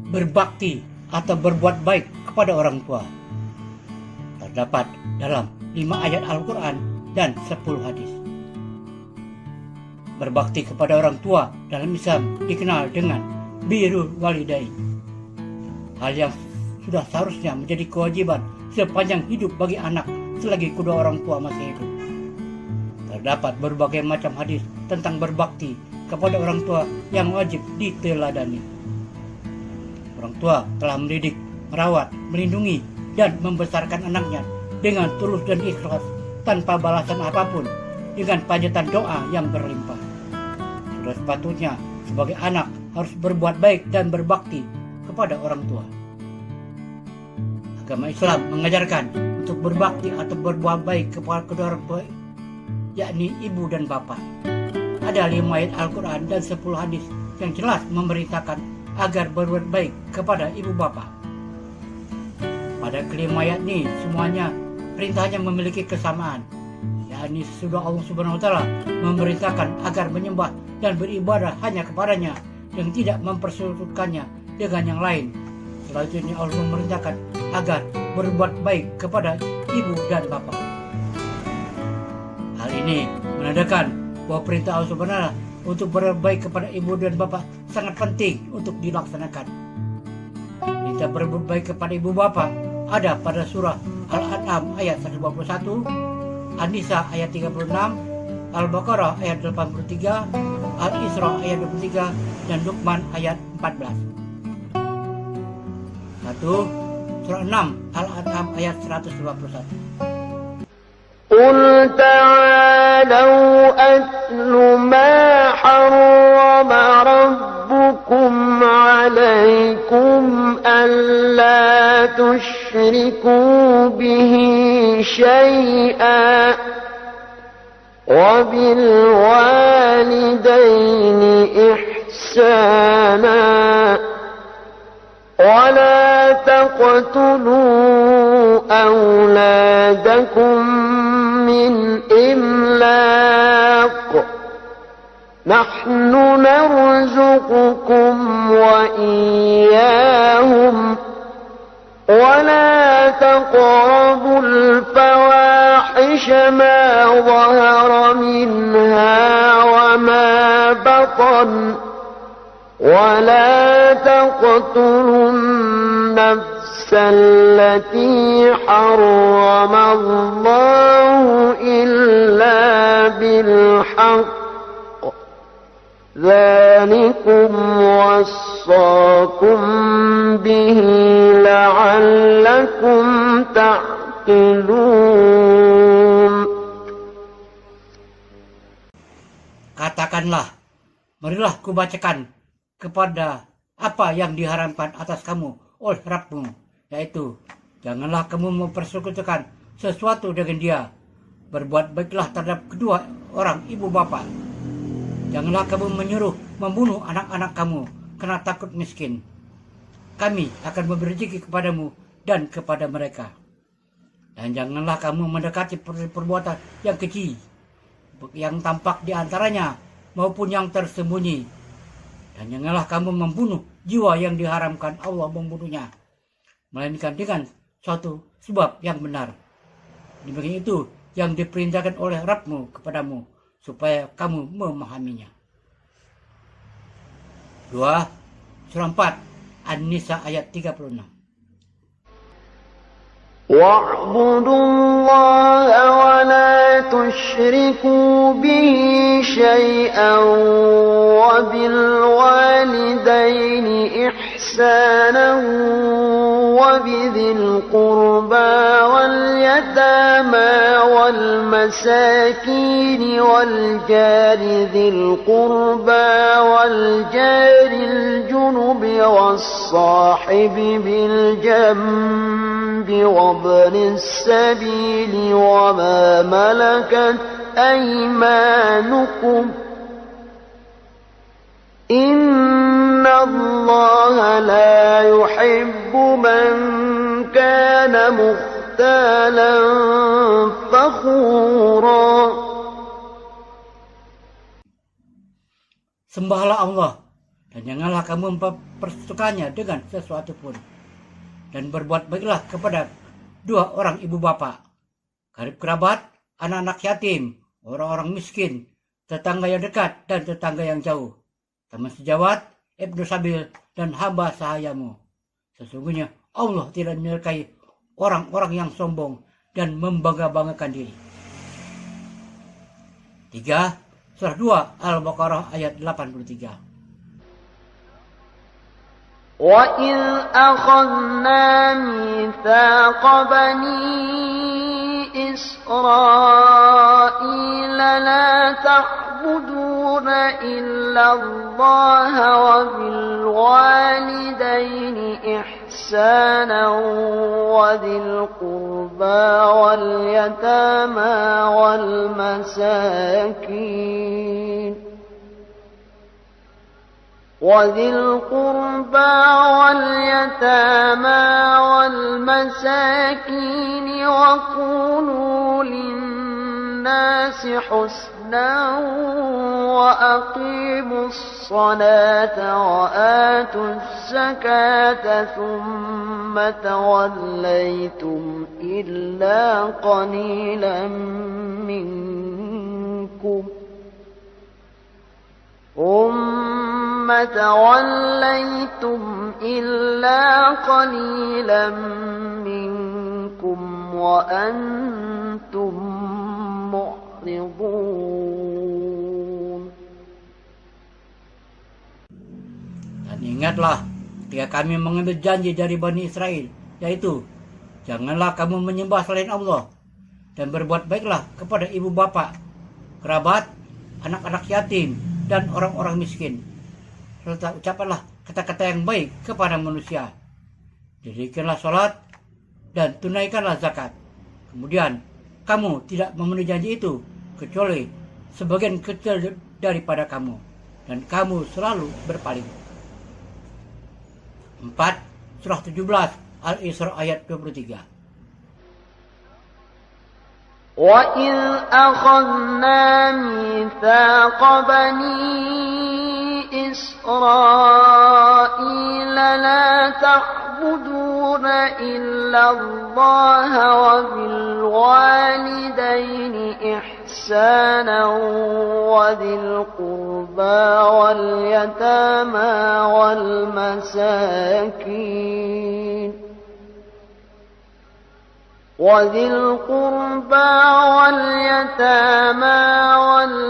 berbakti atau berbuat baik kepada orang tua terdapat dalam 5 ayat Al-Quran dan 10 hadis. Berbakti kepada orang tua dalam Islam dikenal dengan birrul walidain, hal yang sudah seharusnya menjadi kewajiban sepanjang hidup bagi anak selagi kedua orang tua masih hidup. Terdapat berbagai macam hadis tentang berbakti kepada orang tua yang wajib diteladani. Orang tua telah mendidik, merawat, melindungi, dan membesarkan anaknya dengan tulus dan ikhlas tanpa balasan apapun, dengan panjatan doa yang berlimpah. Sudah sepatutnya sebagai anak harus berbuat baik dan berbakti kepada orang tua. Agama Islam mengajarkan untuk berbakti atau berbuat baik kepada kedua orang tua, yakni ibu dan bapa. Ada 5 ayat Al-Quran dan 10 hadis yang jelas memerintahkan agar berbuat baik kepada ibu bapa. Pada kelima ayat ini semuanya perintahnya memiliki kesamaan, yakni sesudah Allah Subhanahu wa Ta'ala memerintahkan agar menyembah dan beribadah hanya kepadanya dan tidak mempersekutukannya dengan yang lain. Selanjutnya Allah memerintahkan agar berbuat baik kepada ibu dan bapa. Hal ini menandakan bahwa perintah Allah Subhanahu wa Ta'ala untuk berbuat baik kepada ibu dan bapa sangat penting untuk dilaksanakan. Perintah berbuat baik kepada ibu bapa ada pada surah Al-An'am ayat 121, An-Nisa ayat 36, Al-Baqarah ayat 83, Al-Isra ayat 23, dan Luqman ayat 14. 1. Surah 6 Al-An'am ayat 151. قل تعالوا أتل ما حرم ربكم عليكم ألا تشركوا به شيئا وبالوالدين إحسانا ولا تقتلوا أولادكم من إملاق نحن نرزقكم وإياهم ولا تقربوا الفواحش ما ظهر منها وما بطن ولا تقتلوا النفس التي حرم الله إلا بالحق ذلكم وصاكم به لعلكم تعقلون. Katakanlah, marilah kubacakan kepada apa yang diharamkan atas kamu oleh Rabbmu, yaitu janganlah kamu mempersekutukan sesuatu dengan dia. Berbuat baiklah terhadap kedua orang ibu bapa. Janganlah kamu menyuruh membunuh anak-anak kamu karena takut miskin. Kami akan memberi rezeki kepadamu dan kepada mereka. Dan janganlah kamu mendekati perbuatan yang keji, yang tampak di antaranya maupun yang tersembunyi. Dan janganlah kamu membunuh jiwa yang diharamkan Allah membunuhnya, melainkan dengan suatu sebab yang benar. Demikian itu yang diperintahkan oleh Rabbmu kepadamu, supaya kamu memahaminya. 2. Surah 4 An-Nisa ayat 36. واعبدوا الله ولا تشركوا به شيئا وبالوالدين إحسانا وبذي القربى واليتامى والمساكين والجار ذي القربى والجار الجنب والصاحب بالجنب وابن السبيل وما ملكت أيمانكم إن الله لا يحب من كان مختالا فخورا. Sembahlah Allah Dan janganlah kamu mempersekutukannya dengan sesuatu pun. Dan berbuat baiklah kepada dua orang ibu bapa, karib kerabat, anak-anak yatim, orang-orang miskin, tetangga yang dekat dan tetangga yang jauh, teman sejawat, ibnu sabil, dan hamba sahayamu. Sesungguhnya Allah tidak menyukai orang-orang yang sombong dan membangga-banggakan diri. 3. Surah 2 Al-Baqarah ayat 83. وَإِذْ أَخَذْنَا مِيثَاقَ بَنِي إِسْرَائِيلَ لَا تَعْبُدُونَ إِلَّا اللَّهَ وَبِالْوَالِدَيْنِ إِحْسَانًا وَذِي الْقُرْبَى وَالْيَتَامَى والمساكين وقولوا للناس حسنا وأقيموا الصلاة وآتوا الزكاة ثم توليتم إلا قليلا منكم وأنتم معرضون. Dan ingatlah ketika kami mengambil janji dari Bani Israel, yaitu janganlah kamu menyembah selain Allah, dan berbuat baiklah kepada ibu bapa, kerabat, anak-anak yatim, dan orang-orang miskin, serta ucapkanlah kata-kata yang baik kepada manusia. Dirikanlah sholat dan tunaikanlah zakat. Kemudian kamu tidak memenuhi janji itu kecuali sebagian kecil daripada kamu, dan kamu selalu berpaling. 4. Surah 17 Al-Isra ayat 23. وَإِذْ أَخَذْنَا مِيثَاقَ بَنِي إِسْرَائِيلَ لَا تَعْبُدُونَ إِلَّا اللَّهَ وَبِالْوَالِدَيْنِ إِحْسَانًا وَذِي الْقُرْبَى وَالْيَتَامَى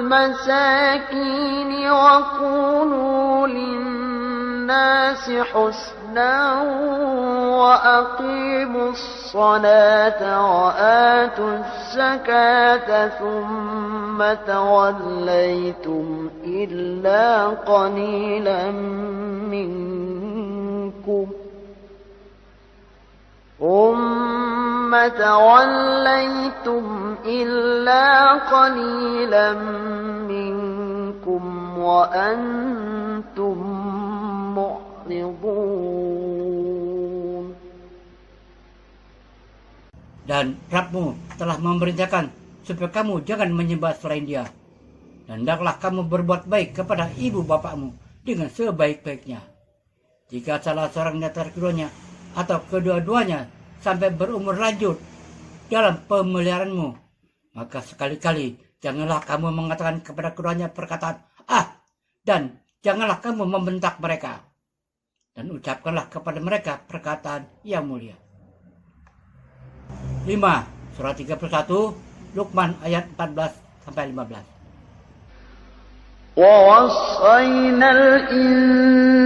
والمساكين وقولوا للناس حسنا وأقيموا الصلاة وآتوا الزكاة ثم توليتم إلا قليلا منكم وأنتم معرضون. Dan Rabbmu telah memerintahkan supaya kamu jangan menyembah selain Dia. Dan hendaklah kamu berbuat baik kepada ibu bapakmu dengan sebaik-baiknya. Jika salah seorang di antara keduanya atau kedua-duanya sampai berumur lanjut dalam pemeliharaanmu, maka sekali-kali janganlah kamu mengatakan kepada keduanya perkataan dan janganlah kamu membentak mereka, dan ucapkanlah kepada mereka perkataan yang mulia. 5. Surah 31 Luqman ayat 14-15. وَوَصَّيْنَا الْإِنسَانَ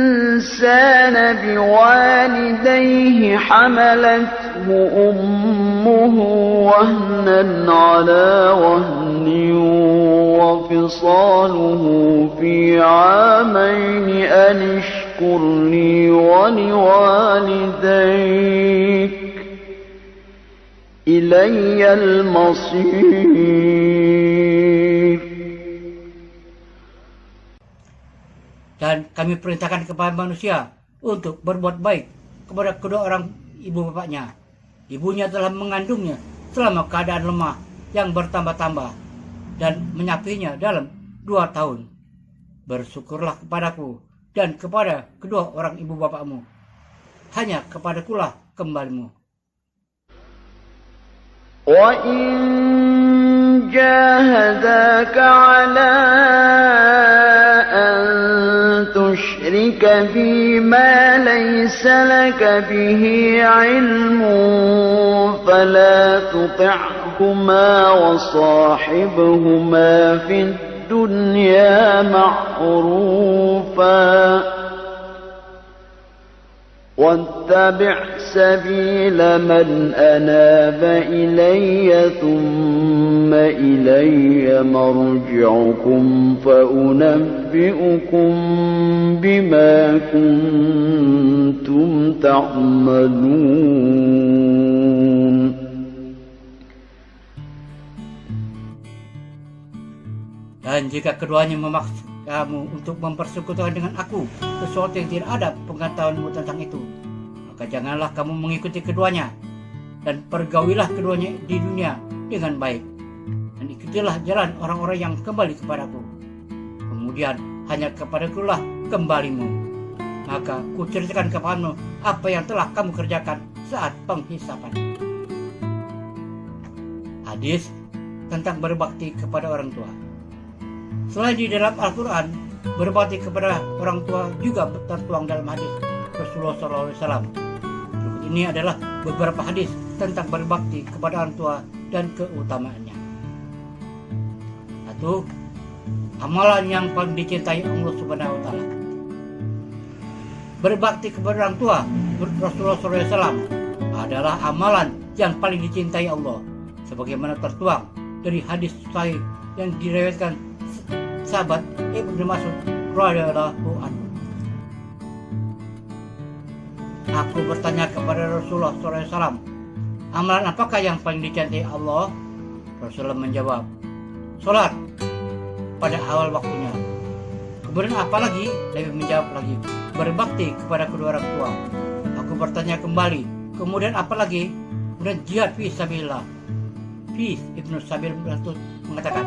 بِوَالِدَيْهِ حَمَلَتْهُ أُمُّهُ وَهْنًا عَلَى وَهْنٍ وَفِصَالُهُ فِي عَامَيْنِ أَنِ اشْكُرْ لِي وَلِوَالِدَيْكَ إِلَيَّ الْمَصِيرُ. Dan kami perintahkan kepada manusia untuk berbuat baik kepada kedua orang ibu bapaknya. Ibunya telah mengandungnya selama keadaan lemah yang bertambah-tambah dan menyapinya dalam 2 tahun. Bersyukurlah kepadaku dan kepada kedua orang ibu bapakmu. Hanya kepadakulah kembalimu. وَإِن جَاهَدَاكَ عَلَىٰ أَن تُشْرِكَ بِي مَا لَيْسَ لَكَ بِهِ عِلْمٌ فَلَا تُطِعْهُمَا وَصَاحِبْهُمَا فِي الدُّنْيَا مَعْرُوفًا وَاتَّبِعْ سَبِيلَ مَنْ أَنَابَ إِلَيَّ ثُمَّ إِلَيَّ مَرْجِعُكُمْ فَأُنَبِّئُكُم بِمَا كُنتُمْ تَعْمَلُونَ. Dan jika keduanya memaksa kamu untuk mempersekutukan dengan aku sesuatu yang tidak ada pengetahuanmu tentang itu, maka janganlah kamu mengikuti keduanya, dan pergaulilah keduanya di dunia dengan baik, dan ikutilah jalan orang-orang yang kembali kepadaku. Kemudian hanya kepadakulah kembalimu, maka kuceritakan kepadamu apa yang telah kamu kerjakan saat penghisapan. Hadis tentang berbakti kepada orang tua. Selain di dalam Al-Quran, berbakti kepada orang tua juga tertuang dalam hadis Rasulullah SAW. Berikut ini adalah beberapa hadis tentang berbakti kepada orang tua dan keutamaannya. 1. Amalan yang paling dicintai Allah Subhanahu wa Ta'ala. Berbakti kepada orang tua Rasulullah SAW adalah amalan yang paling dicintai Allah, sebagaimana tertuang dari hadis sahih yang diriwayatkan sahabat Ibnu Mas'ud radhiyallahu anhu. Aku bertanya kepada Rasulullah SAW, amalan apakah yang paling dicintai Allah? Rasulullah menjawab, sholat pada awal waktunya. Kemudian apa lagi? Nabi menjawab lagi, berbakti kepada kedua orang tua. Aku bertanya kembali, kemudian apa lagi? Kemudian jihad fi sabilillah. Ibnu Sabil mengatakan,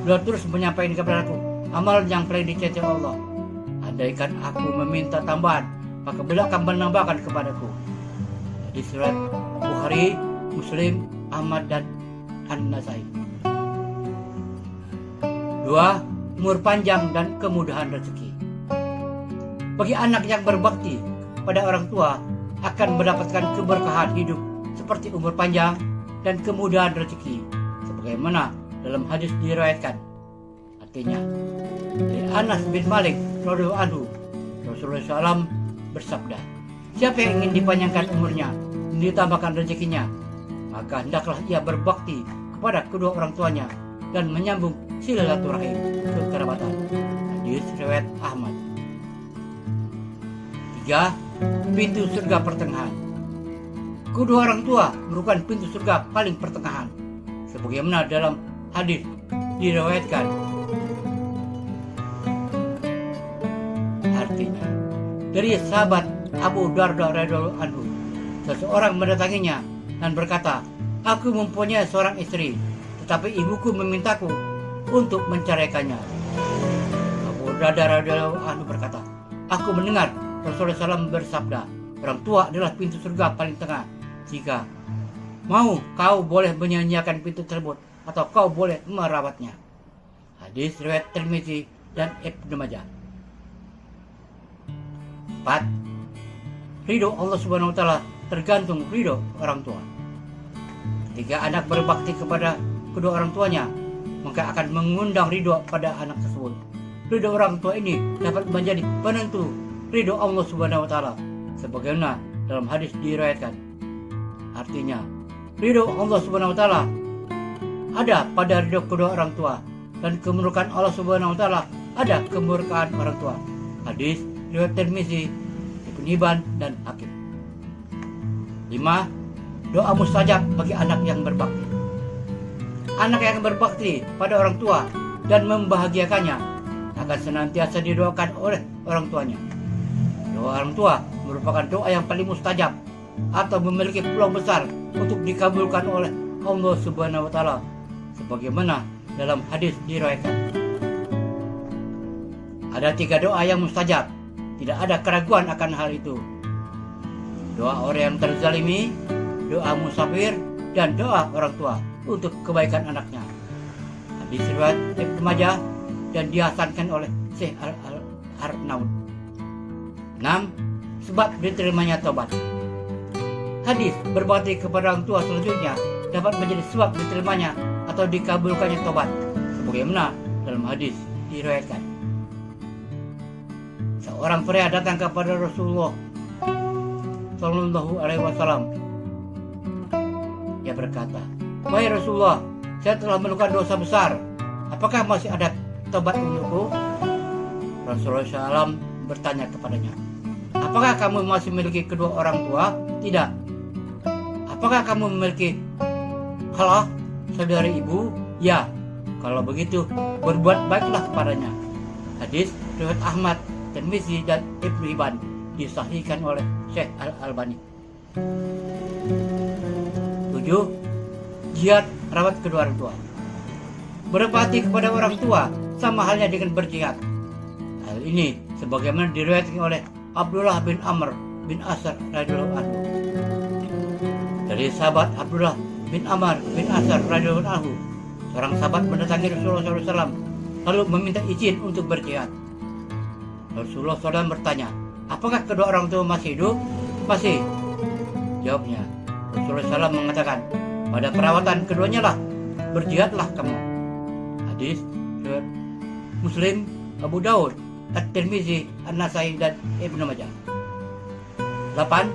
beliau terus menyampaikan kepadaku, amalan yang paling dicintai Allah. Andaikan aku meminta tambahan, maka beliau akan menambahkan kepadaku. Di surat Bukhari, Muslim, Ahmad, dan An-Nasai. 2. Umur panjang dan kemudahan rezeki. Bagi anak yang berbakti pada orang tua akan mendapatkan keberkahan hidup seperti umur panjang dan kemudahan rezeki, sebagaimana dalam hadis diriwayatkan. Artinya, dari Anas bin Malik radhiyallahu anhu, Rasulullah SAW bersabda, siapa yang ingin dipanjangkan umurnya dan ditambahkan rezekinya, maka hendaklah ia berbakti kepada kedua orang tuanya dan menyambung silaturahim kekerabatan. Hadis riwayat Ahmad. 3. Pintu surga pertengahan. Kedua orang tua merupakan pintu surga paling pertengahan, sebagaimana dalam hadis diriwayatkan. Artinya, dari sahabat Abu Darda radhiyallahu anhu, seseorang mendatanginya dan berkata, aku mempunyai seorang istri, tetapi ibuku memintaku untuk menceraikannya. Abu Darda radhiyallahu anhu berkata, aku mendengar Rasulullah SAW bersabda, orang tua adalah pintu surga paling tengah. Jika mau, kau boleh menyanyiakan pintu tersebut atau kau boleh merawatnya. Hadis riwayat Tirmizi dan Ibnu Majah. 4. Ridho Allah Subhanahu wa Ta'ala tergantung ridho orang tua. Ketika anak berbakti kepada kedua orang tuanya, maka akan mengundang ridho pada anak tersebut. Ridho orang tua ini dapat menjadi penentu ridho Allah Subhanahu wa Ta'ala, sebagaimana dalam hadis diriwayatkan. Artinya, ridho Allah Subhanahu wa Ta'ala ada pada ridho kedua orang tua, dan kemurkaan Allah Subhanahu wa Ta'ala ada kemurkaan orang tua. Hadis riwayat Tirmizi, Ibnu Hibban, dan Hakim. 5. Doa mustajab bagi anak yang berbakti. Anak yang berbakti pada orang tua dan membahagiakannya akan senantiasa didoakan oleh orang tuanya. Doa orang tua merupakan doa yang paling mustajab atau memiliki peluang besar untuk dikabulkan oleh Allah Subhanahu wa Ta'ala, sebagaimana dalam hadis diriwayatkan. Ada 3 doa yang mustajab. tidak ada keraguan akan hal itu. Doa orang yang terzalimi, doa musafir, dan doa orang tua untuk kebaikan anaknya. Hadis riwayat Ibnu Majah dan dihasankan oleh Syekh Al-Arnaud. 6. Sebab diterimanya tobat. Hadis berbakti kepada orang tua selanjutnya dapat menjadi sebab diterimanya atau dikabulkannya tobat, sebagaimana dalam hadis diriwayatkan. Seorang pria datang kepada Rasulullah Sallallahu Alaihi Wasallam. Dia berkata, "Wahai Rasulullah, saya telah melakukan dosa besar. Apakah masih ada tobat untukku?" Rasulullah SAW bertanya kepadanya, "Apakah kamu masih memiliki kedua orang tua?" "Tidak." "Apakah kamu memiliki khalah, saudari ibu?" "Ya." "Kalau begitu, berbuat baiklah kepadanya." Hadis riwayat Ahmad, Tirmizi dan Ibnu Hibban, disahihkan oleh Syekh Al-Albani. 7. Jihad rawat kedua orang tua. Berbakti kepada orang tua sama halnya dengan berjihad. Hal ini sebagaimana diriwayatkan oleh Abdullah bin Amr bin Asar radhiyallahu anhu. Dari sahabat Abdullah bin Amr bin Asar radhiyallahu anhu, seorang sahabat mendatangi Rasulullah SAW lalu meminta izin untuk berjihad. Rasulullah SAW bertanya, "Apakah kedua orang tua masih hidup?" "Masih." Jawabnya. Rasulullah SAW mengatakan, "Pada perawatan keduanya lah berjihadlah kamu." Hadis riwayat Muslim, Abu Daud, At-Tirmizi, An-Nasai dan Ibnu Majah. 8.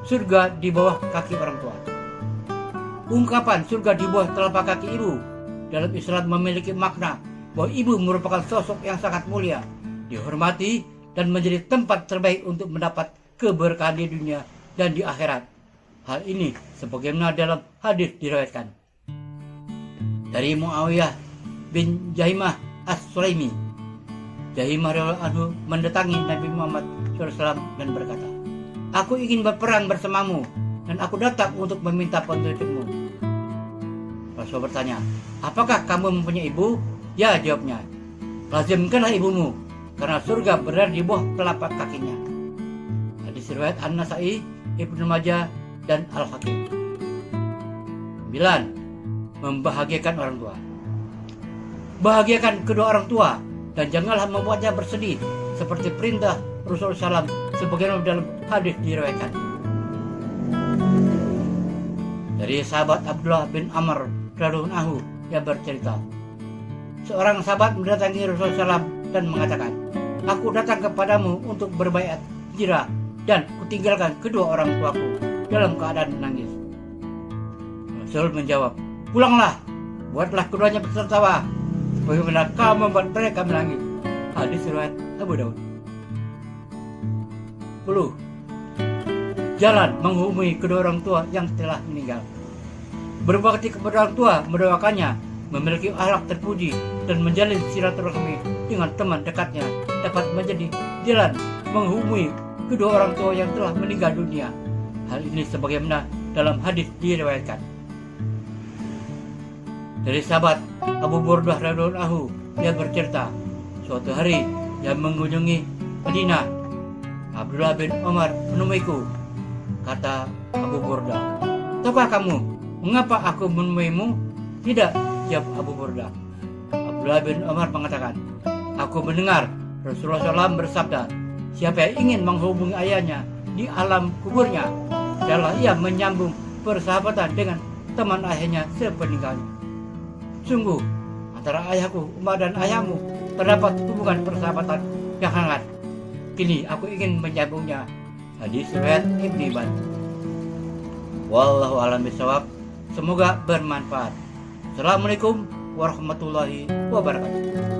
Surga di bawah kaki orang tua. Ungkapan surga di bawah telapak kaki ibu dalam Islam memiliki makna bahwa ibu merupakan sosok yang sangat mulia, dihormati, dan menjadi tempat terbaik untuk mendapat keberkahan di dunia dan di akhirat. Hal ini sebagaimana dalam hadis diriwayatkan dari Muawiyah bin Jahimah As-Sulaimi. Jahimah radhiyallahu anhu mendatangi Nabi Muhammad SAW dan berkata, "Aku ingin berperang bersamamu dan aku datang untuk meminta petunjukmu." Rasul bertanya, "Apakah kamu mempunyai ibu?" "Ya," jawabnya. "Lazimkanlah ibumu, karena surga berada di bawah telapak kakinya." Hadis riwayat An-Nasai, Ibnu Majah dan Al-Hakim. 9. Membahagiakan orang tua. Bahagiakan kedua orang tua dan janganlah membuatnya bersedih, seperti perintah Rasulullah SAW sebagaimana dalam hadis diriwayatkan. Dari sahabat Abdullah bin Amr radhiyallahu anhu yang bercerita, seorang sahabat mendatangi Rasulullah SAW dan mengatakan, "Aku datang kepadamu untuk berbaiat hijrah dan kutinggalkan kedua orang tuaku dalam keadaan menangis." Rasul menjawab, "Pulanglah, buatlah keduanya tertawa, bagaimana kau membuat mereka menangis." Hadis riwayat Abu Daud. 10. Jalan menghubungi kedua orang tua yang telah meninggal. Berbakti kepada orang tua, mendoakannya, memiliki akhlak terpuji, dan menjalin silaturahmi dengan teman dekatnya dapat menjadi jalan menghubungi kedua orang tua yang telah meninggal dunia. Hal ini sebagaimana dalam hadis diriwayatkan dari sahabat Abu Burdah radhiyallahu anhu. Dia bercerita, suatu hari dia mengunjungi Madinah. Abdullah bin Umar menemuiku. Kata Abu Burdah, "Tahukah kamu mengapa aku menemuimu?" "Tidak," jawab Abu Burdah. Abdullah bin Umar mengatakan, "Aku mendengar Rasulullah SAW bersabda, siapa yang ingin menghubungi ayahnya di alam kuburnya, adalah ia menyambung persahabatan dengan teman ayahnya sepeninggalnya. Sungguh, antara ayahku, Umar, dan ayahmu terdapat hubungan persahabatan yang hangat. Kini aku ingin menyambungnya." Hadis riwayat Ibnu Hibban. Wallahu a'lam bishawab. Semoga bermanfaat. Assalamualaikum warahmatullahi wabarakatuh.